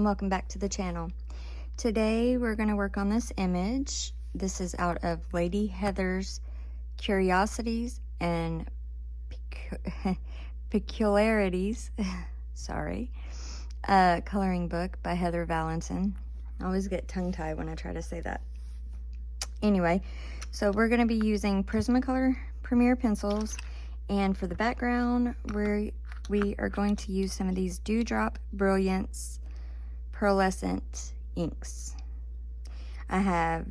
welcome back to the channel. Today we're going to work on this image. This is out of Lady Heather's Curiosities and Peculiarities, sorry, coloring book by Heather Valentin. I always get tongue-tied when I try to say that. Anyway, so we're going to be using Prismacolor Premier pencils, and for the background we are going to use some of these Dewdrop Brilliance pearlescent inks. I have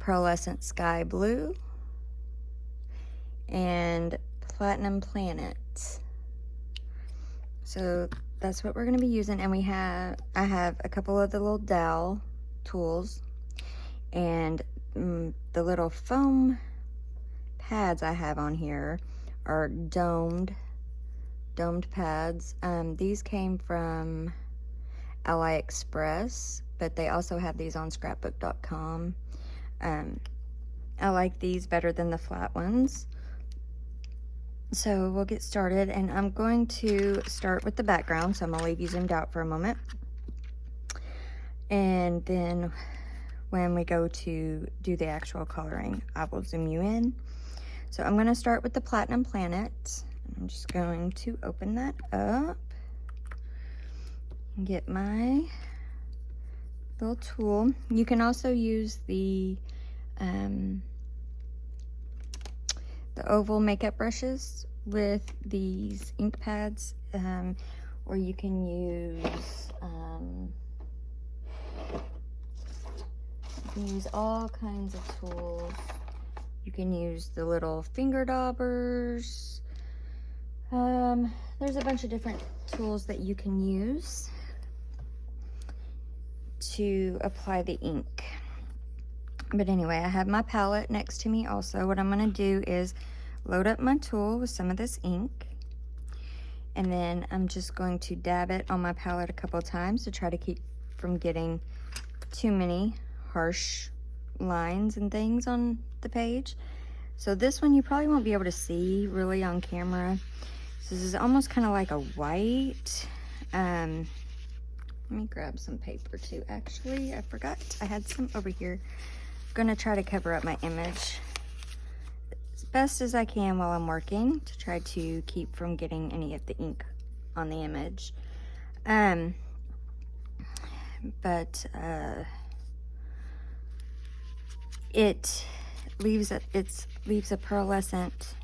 pearlescent sky blue and platinum planet. So that's what we're going to be using, and I have a couple of the little dowel tools, and the little foam pads I have on here are domed pads. These came from AliExpress, but they also have these on scrapbook.com. I like these better than the flat ones. So we'll get started, and I'm going to start with the background, so I'm going to leave you zoomed out for a moment. And then when we go to do the actual coloring, I will zoom you in. So I'm going to start with the Platinum Planet. I'm just going to open that up and get my little tool. You can also use the oval makeup brushes with these ink pads, or you can use all kinds of tools. You can use the little finger daubers. There's a bunch of different tools that you can use to apply the ink. But anyway, I have my palette next to me also. What I'm going to do is load up my tool with some of this ink, and then I'm just going to dab it on my palette a couple of times to try to keep from getting too many harsh lines and things on the page. So this one you probably won't be able to see really on camera. So this is almost kind of like a white. Let me grab some paper too. Actually, I forgot I had some over here. I'm gonna try to cover up my image as best as I can while I'm working to try to keep from getting any of the ink on the image. It leaves a pearlescent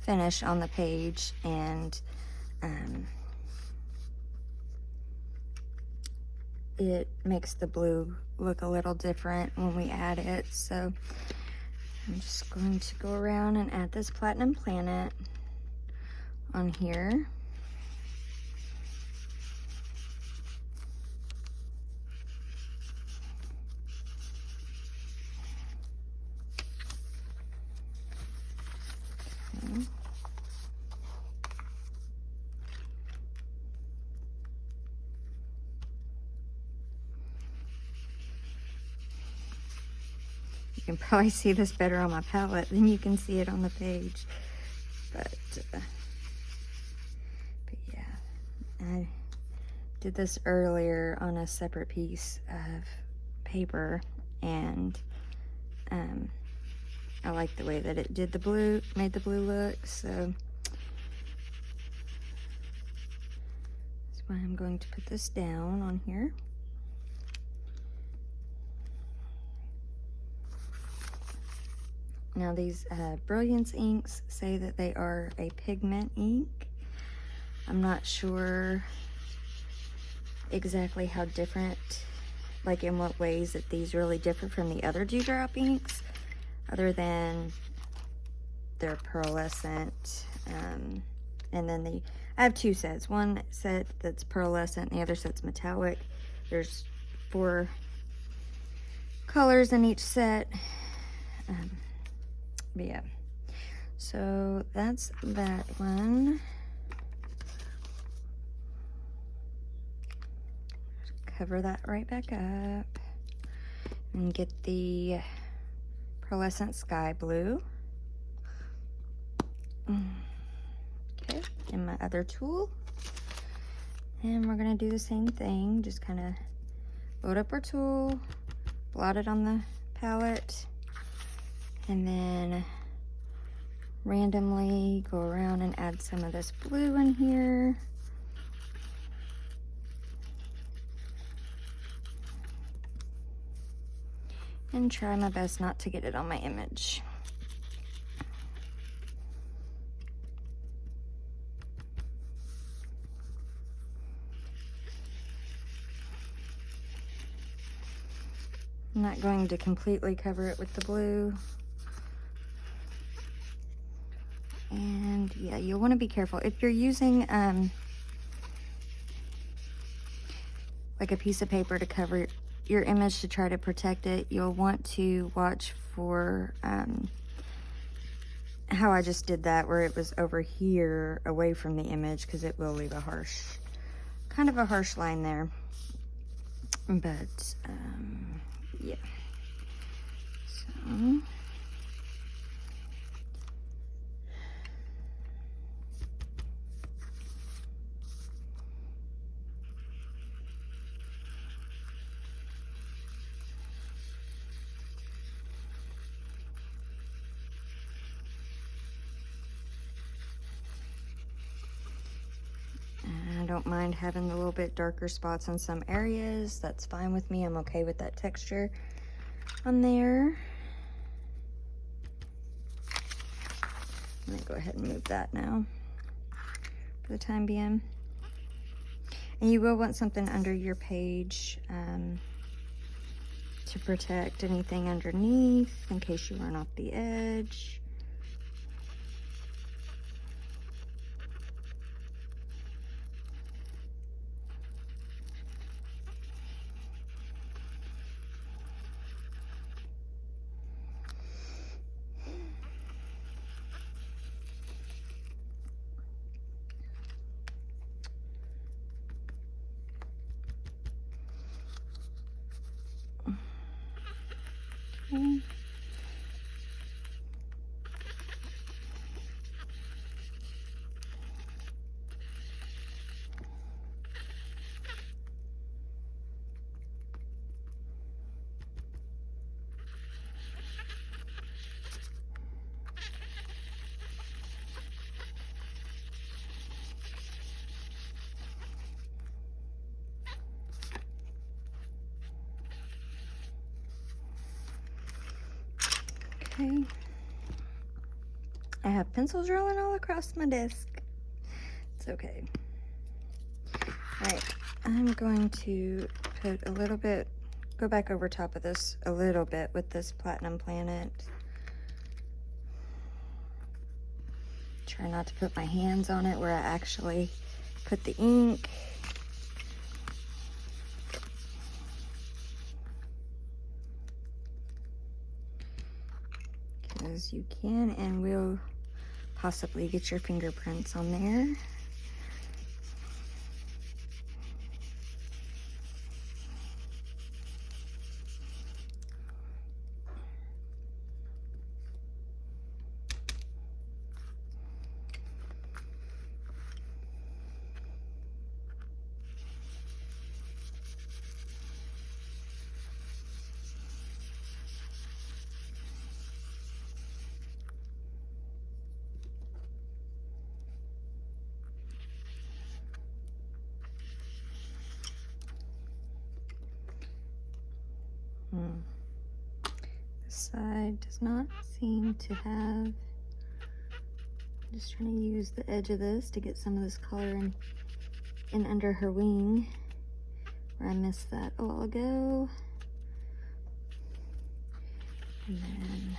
finish on the page, and it makes the blue look a little different when we add it. So I'm just going to go around and add this Platinum Planet on here. Okay. You can probably see this better on my palette than you can see it on the page. But yeah, I did this earlier on a separate piece of paper, and I like the way that it did the blue, made the blue look. So that's why I'm going to put this down on here. Now these Brilliance inks say that they are a pigment ink. I'm not sure exactly how different, like in what ways that these really differ from the other Dewdrop inks, other than they're pearlescent. And then I have two sets. One set that's pearlescent, the other set's metallic. There's 4 colors in each set. But yeah, so that's that one. Cover that right back up and get the pearlescent sky blue. Okay, and my other tool. And we're gonna do the same thing, just kind of load up our tool, blot it on the palette, and then randomly go around and add some of this blue in here. And try my best not to get it on my image. I'm not going to completely cover it with the blue. And yeah, you'll want to be careful. If you're using like a piece of paper to cover your image to try to protect it, you'll want to watch for how I just did that, where it was over here away from the image, because it will leave a harsh, kind of a harsh line there. But yeah, so I don't mind having a little bit darker spots on some areas. That's fine with me. I'm okay with that texture on there. I'm gonna go ahead and move that now for the time being. And you will want something under your page to protect anything underneath in case you run off the edge. Okay. Okay. I have pencils rolling all across my desk. It's okay. Alright, I'm going to put a little bit, go back over top of this a little bit with this Platinum Planet. Try not to put my hands on it where I actually put the ink. Because you can and will possibly get your fingerprints on there. This side does not seem to have. I'm just trying to use the edge of this to get some of this color in under her wing, where I missed that a while ago. And then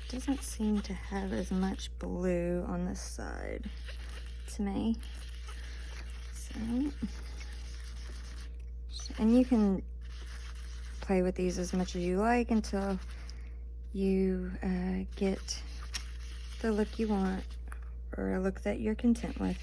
it doesn't seem to have as much blue on this side to me. And you can play with these as much as you like until you get the look you want, or a look that you're content with.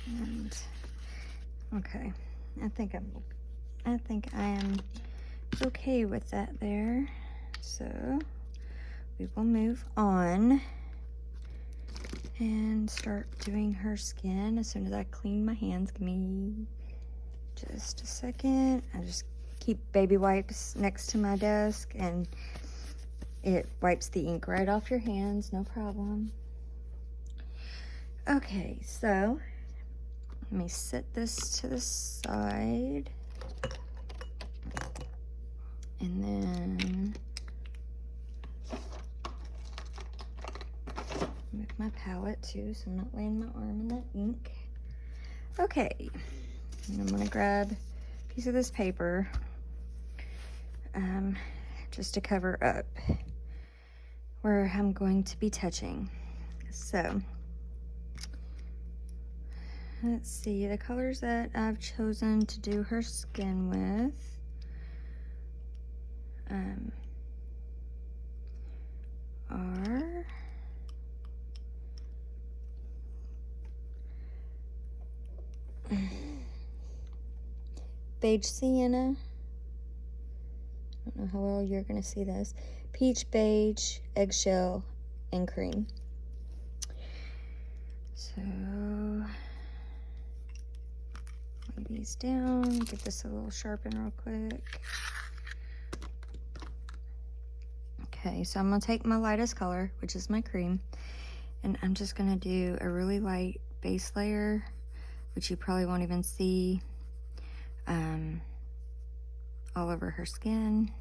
And okay, I think I am okay with that there. So we will move on and start doing her skin as soon as I clean my hands. Give me just a second. I just keep baby wipes next to my desk and it wipes the ink right off your hands, no problem. Okay, so let me set this to the side. And then move my palette too, so I'm not laying my arm in that ink. Okay, and I'm gonna grab a piece of this paper just to cover up where I'm going to be touching. So let's see, the colors that I've chosen to do her skin with are beige sienna. I don't know how well you're going to see this. Peach beige, eggshell, and cream. So lay these down, get this a little sharpened real quick. Okay, so I'm going to take my lightest color, which is my cream, and I'm just going to do a really light base layer, which you probably won't even see, all over her skin.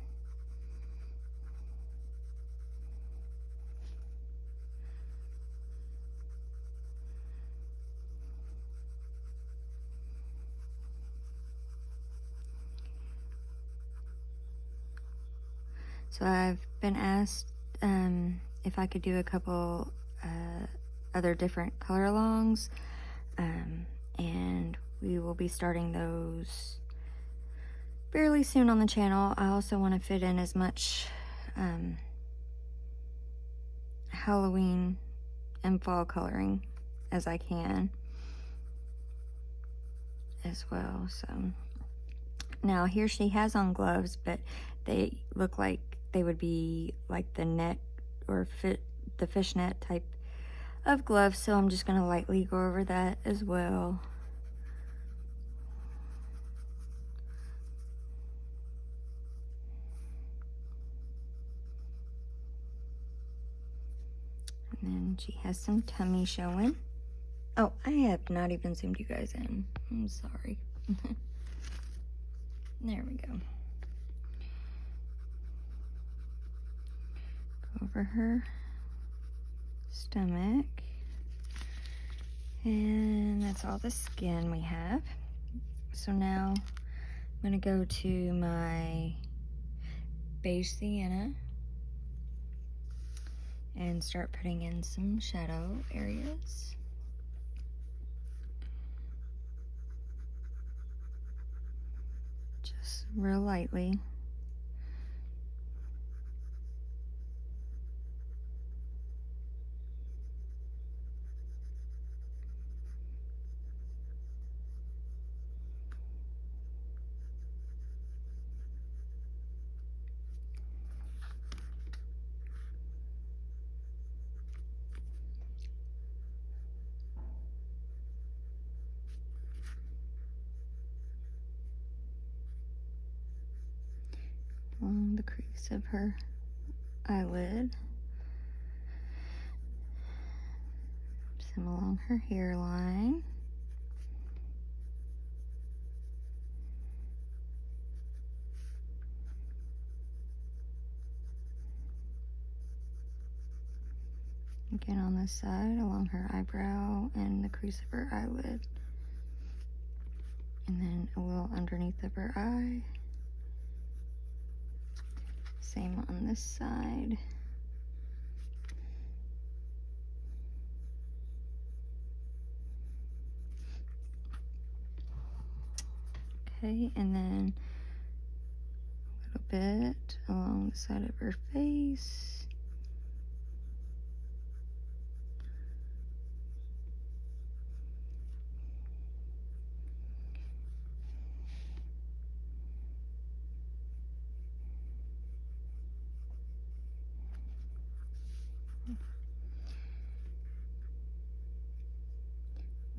So I've been asked if I could do a couple other different color alongs, and we will be starting those fairly soon on the channel. I also want to fit in as much Halloween and fall coloring as I can as well. So now here she has on gloves, but they look like they would be like the net or the fishnet type of gloves, so I'm just going to lightly go over that as well. And then she has some tummy showing. Oh, I have not even zoomed you guys in. I'm sorry. There we go. Go over her stomach. And that's all the skin we have. So now I'm going to go to my beige sienna and start putting in some shadow areas. Just real lightly. Along the crease of her eyelid, some along her hairline, again on this side along her eyebrow and the crease of her eyelid, and then a little underneath of her eye. Same on this side. Okay, and then a little bit along the side of her face.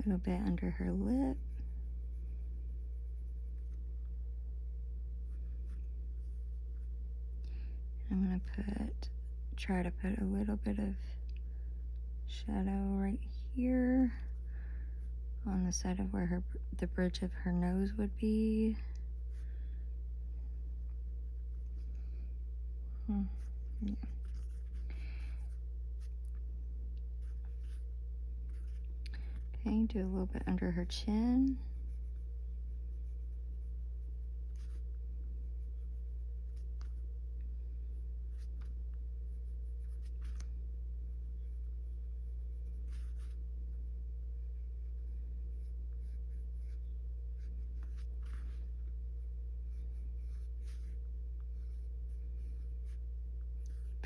little bit under her lip. I'm going to try to put a little bit of shadow right here on the side of where the bridge of her nose would be. Yeah. Okay, do a little bit under her chin.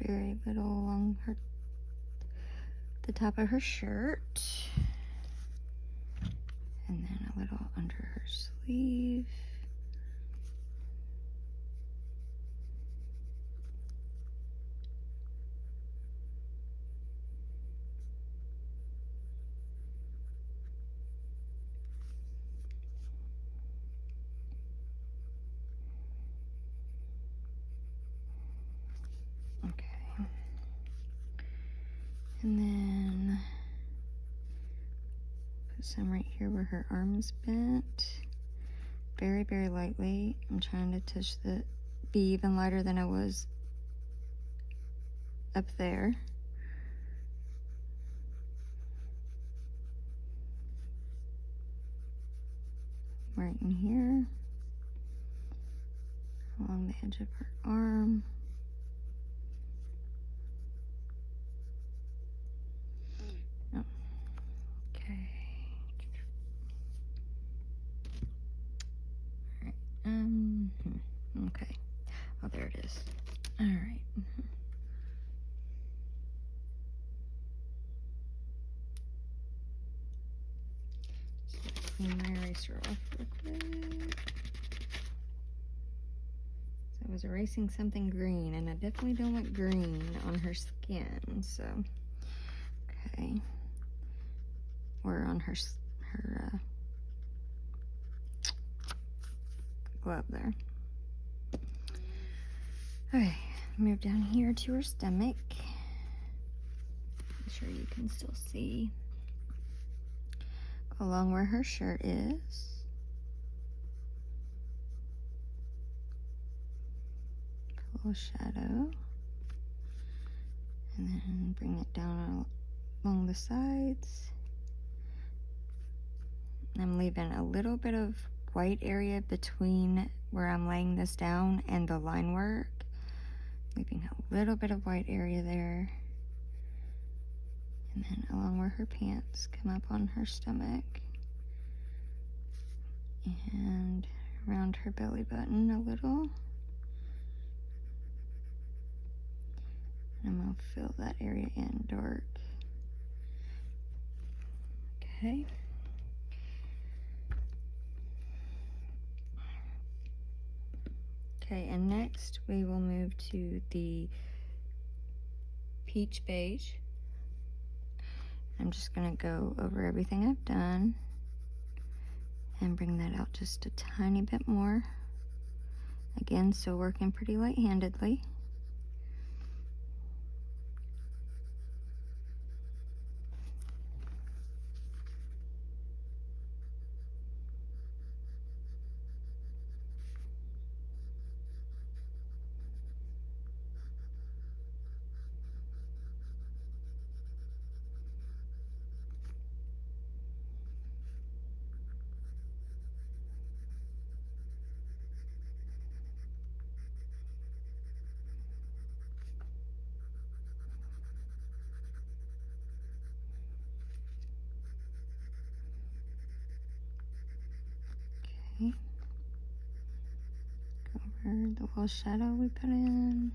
Very little along the top of her shirt. And then a little under her sleeve. Okay. And then put some right here where her arm is bent. Very, very lightly. I'm trying to be even lighter than I was up there. Right in here. Along the edge of her arm. Oh. Okay. All right. Okay. Oh, there it is. All right. Clean my eraser off real quick. So I was erasing something green, and I definitely don't want green on her skin. So, okay, or on her glove there. Okay, move down here to her stomach. I'm sure you can still see. Go along where her shirt is. Put a little shadow. And then bring it down along the sides. I'm leaving a little bit of white area between where I'm laying this down and the line work. Leaving a little bit of white area there. And then along where her pants come up on her stomach. And around her belly button a little. And I'm going to fill that area in dark. Okay. Okay, and next we will move to the peach beige. I'm just going to go over everything I've done and bring that out just a tiny bit more. Again, still working pretty light-handedly. Okay. Go over the little shadow we put in.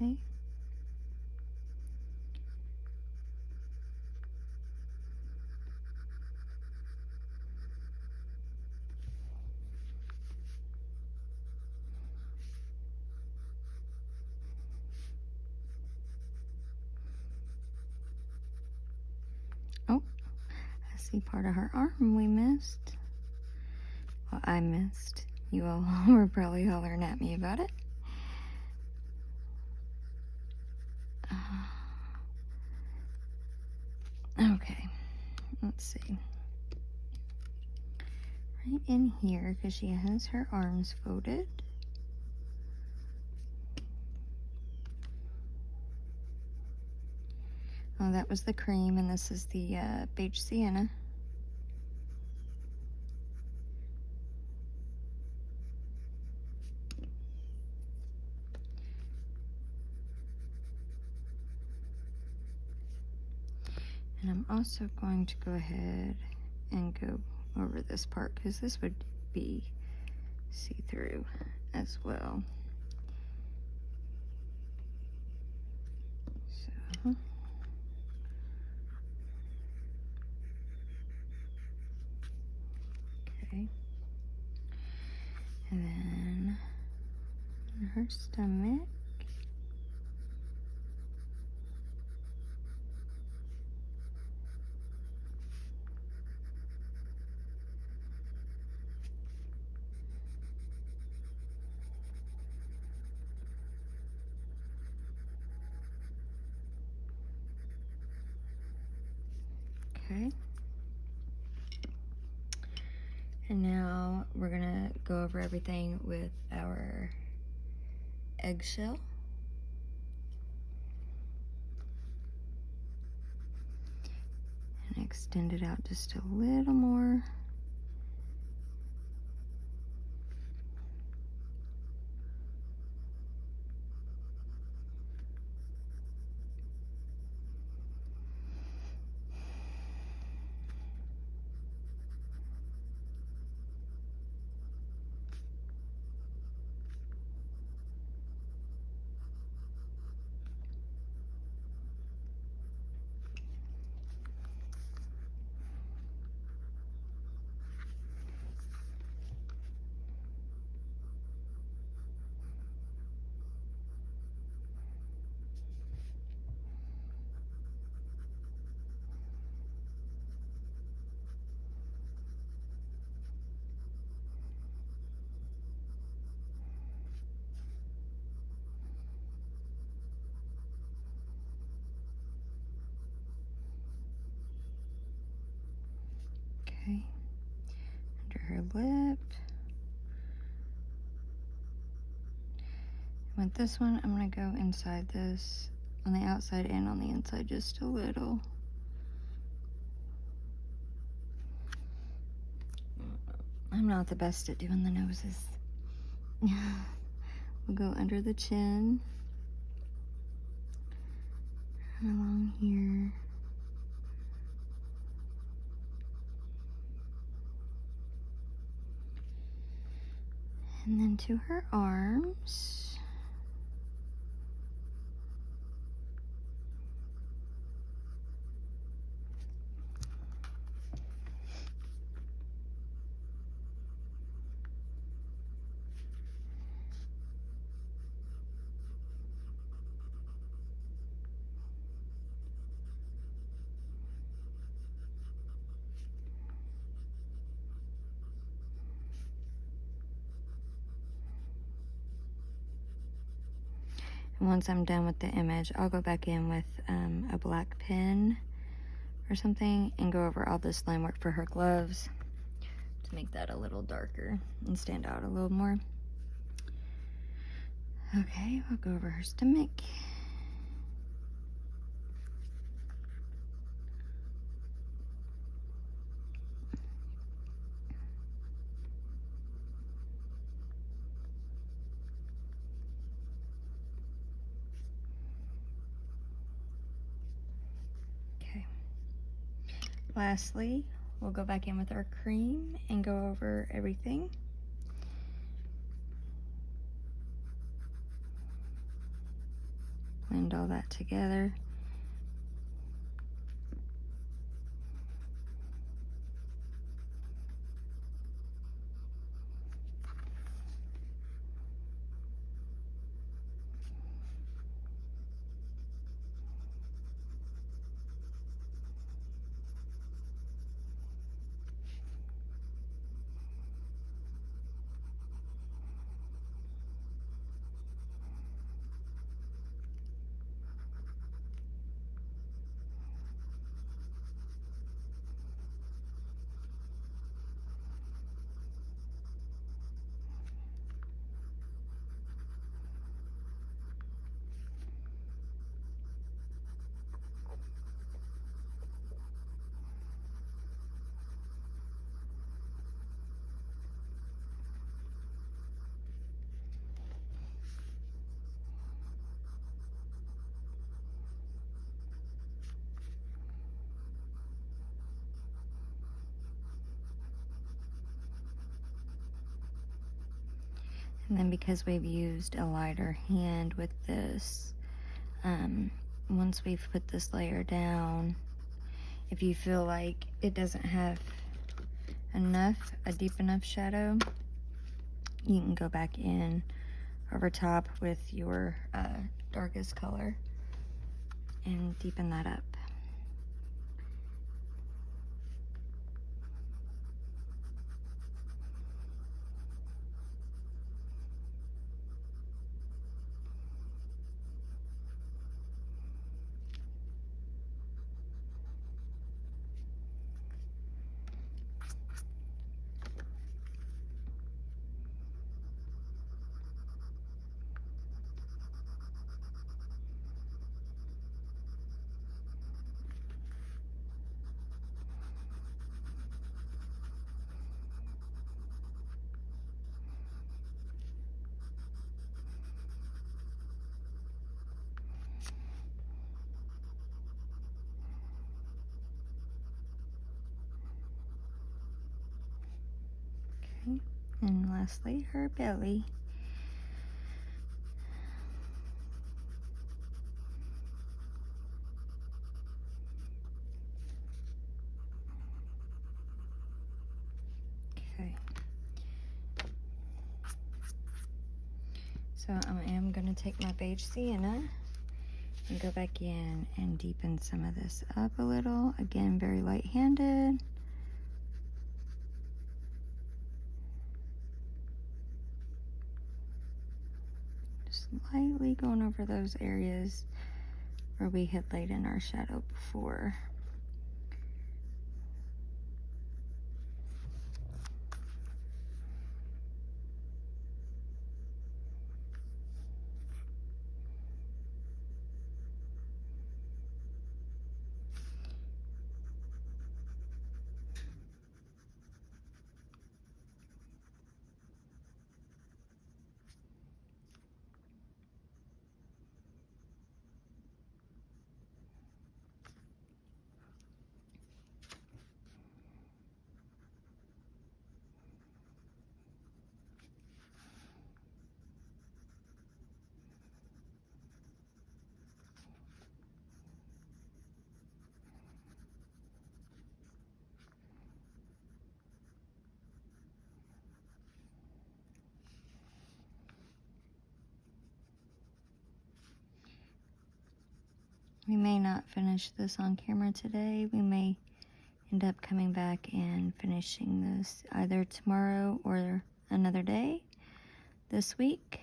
Okay. Oh, I see part of her arm we missed. Well, I missed. You all were probably hollering at me about it. Okay, let's see. Right in here, because she has her arms folded. Oh, that was the cream, and this is the beige sienna. And I'm also going to go ahead and go over this part, because this would be see-through as well. So, okay. And then her stomach. Okay. And now we're gonna go over everything with our eggshell. And extend it out just a little more. Okay. Under her lip. With this one, I'm going to go inside this, on the outside and on the inside just a little. I'm not the best at doing the noses. We'll go under the chin, and along here. And then to her arms. Once I'm done with the image, I'll go back in with a black pen or something and go over all this line work for her gloves to make that a little darker and stand out a little more. Okay, we'll go over her stomach. Lastly, we'll go back in with our cream and go over everything. blend all that together. And then because we've used a lighter hand with this, once we've put this layer down, if you feel like it doesn't have a deep enough shadow, you can go back in over top with your darkest color and deepen that up. Okay, and lastly, her belly. Okay. So I am going to take my beige sienna and go back in and deepen some of this up a little. Again, very light-handed. Just lightly going over those areas where we had laid in our shadow before. We may not finish this on camera today. We may end up coming back and finishing this either tomorrow or another day this week.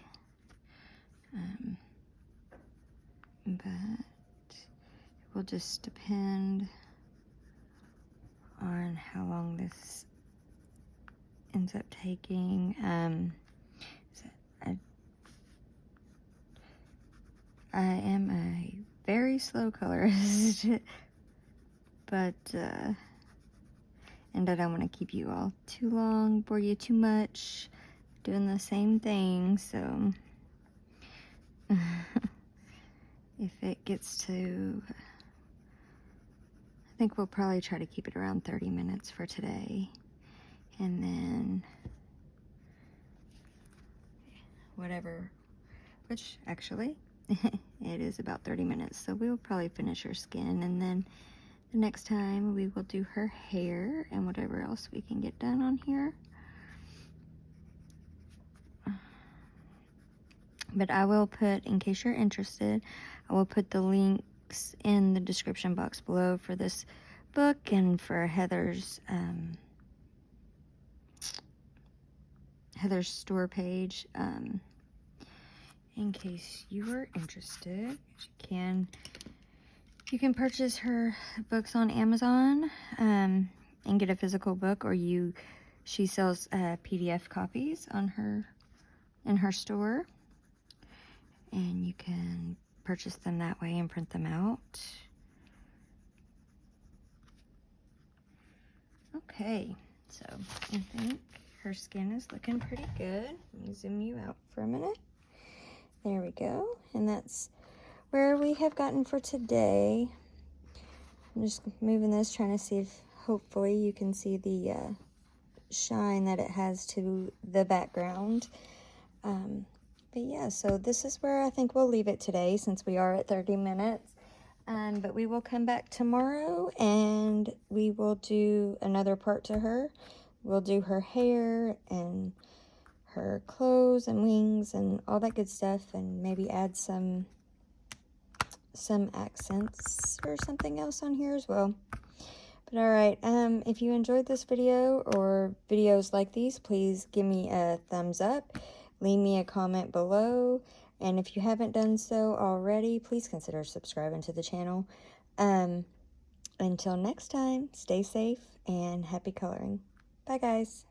But it will just depend on how long this ends up taking. I am a very slow colorist, but and I don't want to keep you all too long, bore you too much, doing the same thing, so if it gets to, I think we'll probably try to keep it around 30 minutes for today, and then whatever, which actually, It is about 30 minutes, so we'll probably finish her skin, and then the next time we will do her hair and whatever else we can get done on here. But I will put, in case you're interested, I will put the links in the description box below for this book and for Heather's store page, in case you are interested. You can purchase her books on Amazon and get a physical book, or she sells PDF copies in her store, and you can purchase them that way and print them out. Okay, so I think her skin is looking pretty good. Let me zoom you out for a minute. There we go, and that's where we have gotten for today. I'm just moving this, trying to see if hopefully you can see the shine that it has to the background. But yeah, so this is where I think we'll leave it today, since we are at 30 minutes. But we will come back tomorrow and we will do another part to her. We'll do her hair and her clothes and wings and all that good stuff, and maybe add some accents or something else on here as well. But alright, if you enjoyed this video or videos like these, please give me a thumbs up, leave me a comment below, and if you haven't done so already, please consider subscribing to the channel. Until next time, stay safe and happy coloring. Bye guys.